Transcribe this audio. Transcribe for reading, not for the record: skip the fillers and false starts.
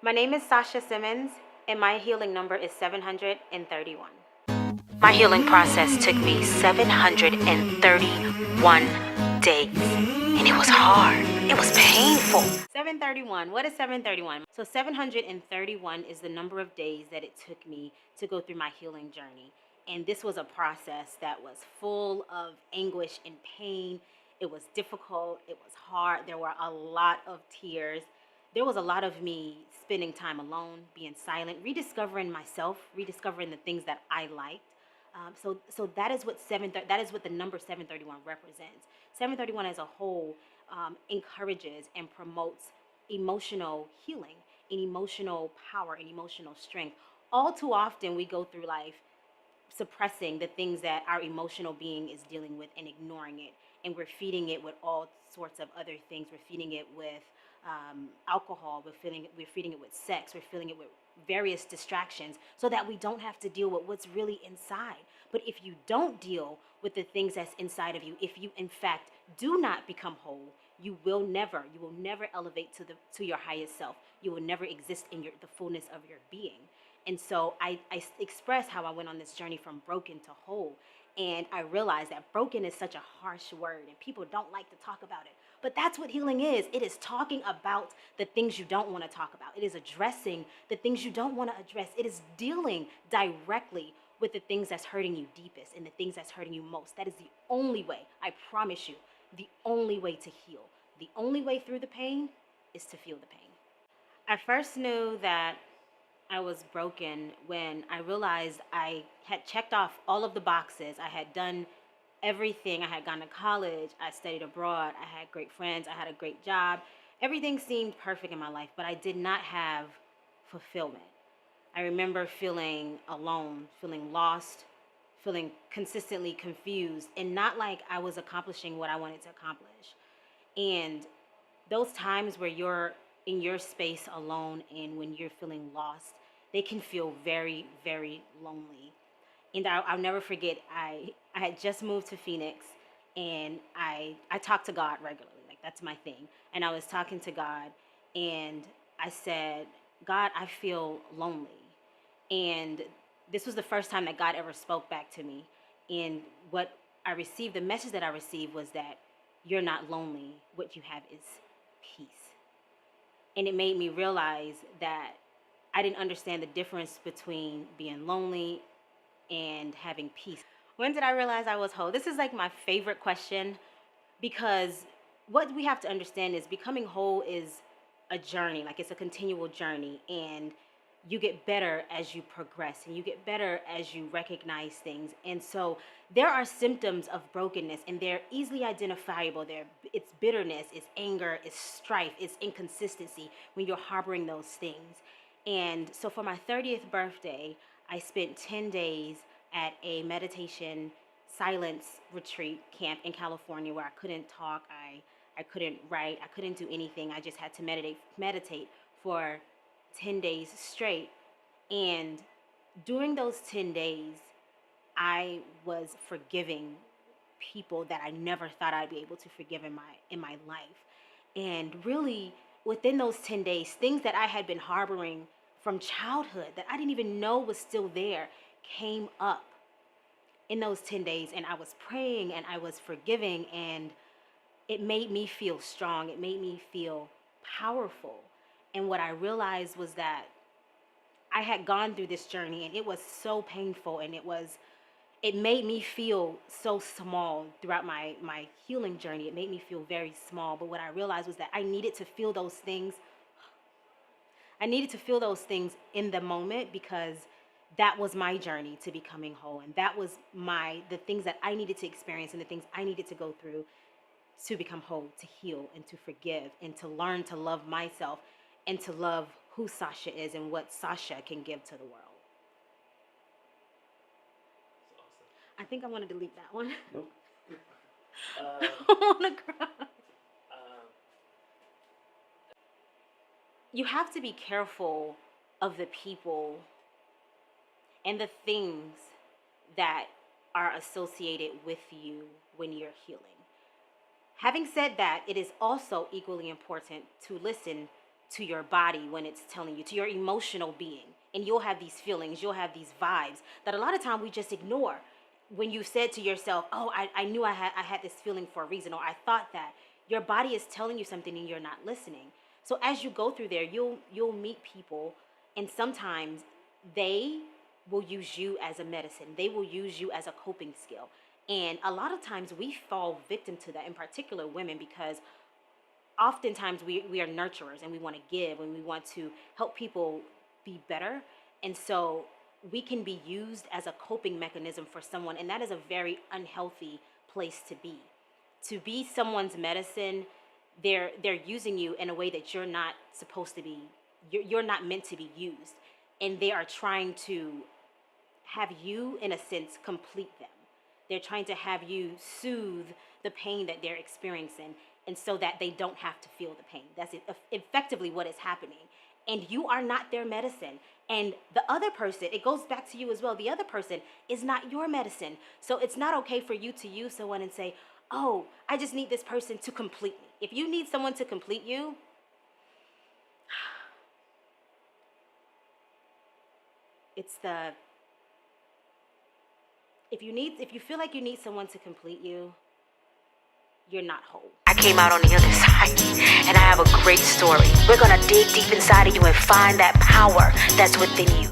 My name is Sasha Simmons, and my healing number is 731. My healing process took me 731 days, and it was hard. It was painful. 731. What is 731? So 731 is the number of days that it took me to go through my healing journey. And this was a process that was full of anguish and pain. It was difficult. It was hard. There were a lot of tears. There was a lot of me spending time alone, being silent, rediscovering myself, rediscovering the things that I liked. So that is what that is what the number 731 represents. 731 as a whole encourages and promotes emotional healing and emotional power and emotional strength. All too often we go through life suppressing the things that our emotional being is dealing with and ignoring it, and we're feeding it with all sorts of other things. We're feeding it with alcohol. We're feeding it with sex. We're feeding it with various distractions so that we don't have to deal with what's really inside. But if you don't deal with the things that's inside of you, if you in fact do not become whole, you will never elevate to your highest self. You will never exist in the fullness of your being. And so I express how I went on this journey from broken to whole. And I realized that broken is such a harsh word and people don't like to talk about it. But that's what healing is. It is talking about the things you don't want to talk about. It is addressing the things you don't want to address. It is dealing directly with the things that's hurting you deepest and the things that's hurting you most. That is the only way, I promise you, the only way to heal. The only way through the pain is to feel the pain. I first knew that I was broken when I realized I had checked off all of the boxes. I had done everything. I had gone to college. I studied abroad. I had great friends. I had a great job. Everything seemed perfect in my life, but I did not have fulfillment. I remember feeling alone, feeling lost, feeling consistently confused, and not like I was accomplishing what I wanted to accomplish. And those times where you're in your space alone and when you're feeling lost, they can feel very, very lonely. And I'll never forget, I had just moved to Phoenix, and I talk to God regularly. Like, that's my thing. And I was talking to God, and I said, God, I feel lonely. And this was the first time that God ever spoke back to me. And what I received, the message that I received was that you're not lonely. What you have is peace. And it made me realize that I didn't understand the difference between being lonely and having peace. When did I realize I was whole? This is like my favorite question, because what we have to understand is becoming whole is a journey, like it's a continual journey, and you get better as you progress and you get better as you recognize things. And so there are symptoms of brokenness, and they're easily identifiable. It's bitterness, it's anger, it's strife, it's inconsistency when you're harboring those things. And so for my 30th birthday, I spent 10 days at a meditation silence retreat camp in California where I couldn't talk, I couldn't write, I couldn't do anything. I just had to meditate for 10 days straight. And during those 10 days, I was forgiving people that I never thought I'd be able to forgive in my life. And really, within those 10 days, things that I had been harboring from childhood that I didn't even know was still there came up in those 10 days. And I was praying and I was forgiving, and it made me feel strong. It made me feel powerful. And what I realized was that I had gone through this journey, and it was so painful, and it made me feel so small throughout my healing journey. It made me feel very small. But what I realized was that I needed to feel those things. I needed to feel those things in the moment, because that was my journey to becoming whole. And that was the things that I needed to experience and the things I needed to go through to become whole, to heal and to forgive and to learn to love myself and to love who Sasha is and what Sasha can give to the world. I think I want to delete that one. Nope. I want to cry. You have to be careful of the people and the things that are associated with you when you're healing. Having said that, it is also equally important to listen to your body when it's telling you, to your emotional being. And you'll have these feelings, you'll have these vibes that a lot of time we just ignore. When you said to yourself, oh, I knew I had this feeling for a reason, or I thought that, your body is telling you something and you're not listening. So as you go through there, you'll meet people, and sometimes they will use you as a medicine. They will use you as a coping skill. And a lot of times we fall victim to that, in particular women, because oftentimes we are nurturers and we want to give and we want to help people be better. And so we can be used as a coping mechanism for someone, and that is a very unhealthy place to be. To be someone's medicine, they're using you in a way that you're not supposed to be. You're not meant to be used, and they are trying to have you, in a sense, complete them. They're trying to have you soothe the pain that they're experiencing, and so that they don't have to feel the pain. That's effectively what is happening. And you are not their medicine. And the other person, it goes back to you as well. The other person is not your medicine. So it's not okay for you to use someone and say, oh, I just need this person to complete me. If you need someone to complete you, if you feel like you need someone to complete you, you're not whole. I came out on the other side, and I have a great story. We're gonna dig deep inside of you and find that power that's within you.